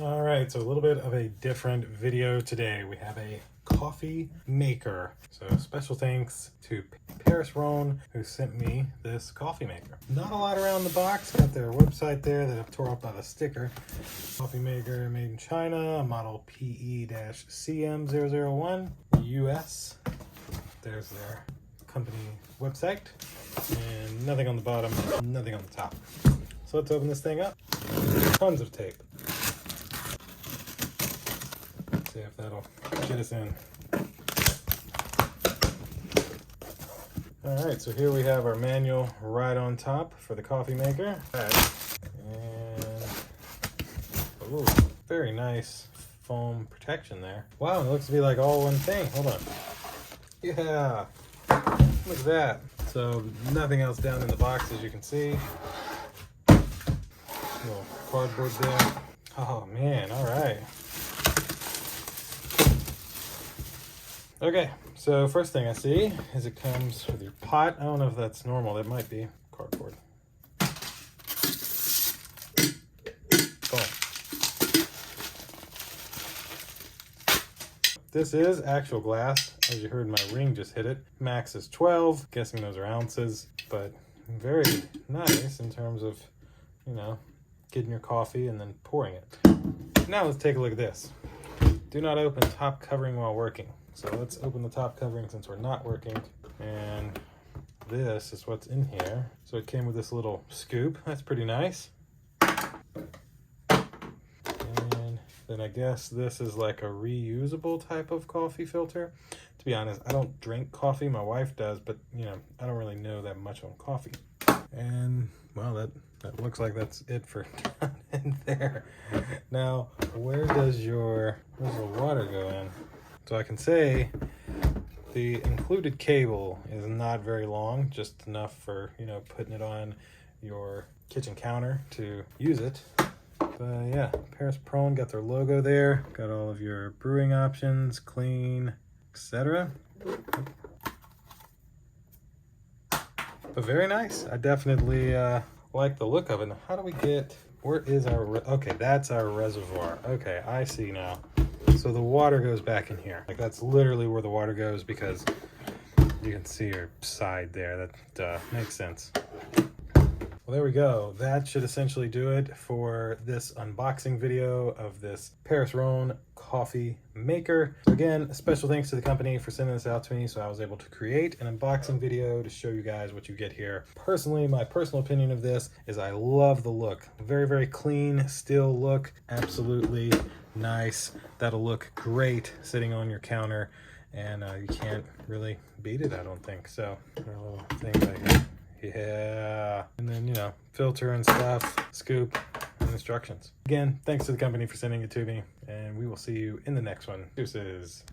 All right, so a little bit of a different video today. We have a coffee maker. So special thanks to Rhone who sent me this coffee maker. Not a lot around the box. Got their website there that I tore up by the sticker. Coffee maker made in China, model PE-CM001 US. There's their company website. And nothing on the bottom, nothing on the top. So let's open this thing up. Tons of tape. See if that'll get us in. All right, so here we have our manual right on top for the coffee maker. And, ooh, very nice foam protection there. Wow, it looks to be like all one thing. Hold on. Yeah, look at that. So nothing else down in the box, as you can see. Little cardboard there. Oh man, all right. Okay, so first thing I see is it comes with your pot. I don't know if that's normal. That might be cardboard. Boom. This is actual glass. As you heard, my ring just hit it. Max is 12. Guessing those are ounces, but very nice in terms of, you know, getting your coffee and then pouring it. Now let's take a look at this. Do not open top covering while working. So let's open the top covering since we're not working. And this is what's in here. So it came with this little scoop. That's pretty nice. And then I guess this is like a reusable type of coffee filter. To be honest, I don't drink coffee. My wife does, but you know, I don't really know that much on coffee. And well, that looks like that's it for down in there. Now, where does the water go in? So I can say the included cable is not very long, just enough for, you know, putting it on your kitchen counter to use it. But yeah, Rhone got their logo there. Got all of your brewing options, clean, etc. But very nice. I definitely like the look of it. Now, how do we get, where is our, okay, that's our reservoir. Okay, I see now. So the water goes back in here. Like that's literally where the water goes because you can see your side there. That makes sense. Well, there we go. That should essentially do it for this unboxing video of this Rhone coffee maker. So again, a special thanks to the company for sending this out to me so I was able to create an unboxing video to show you guys what you get here. Personally, my personal opinion of this is I love the look. Very, very clean, still look. Absolutely nice. That'll look great sitting on your counter, and you can't really beat it, I don't think. So, a little thing right here. Yeah. And then, you know, filter and stuff, scoop, and instructions. Again, thanks to the company for sending it to me, and we will see you in the next one. Deuces.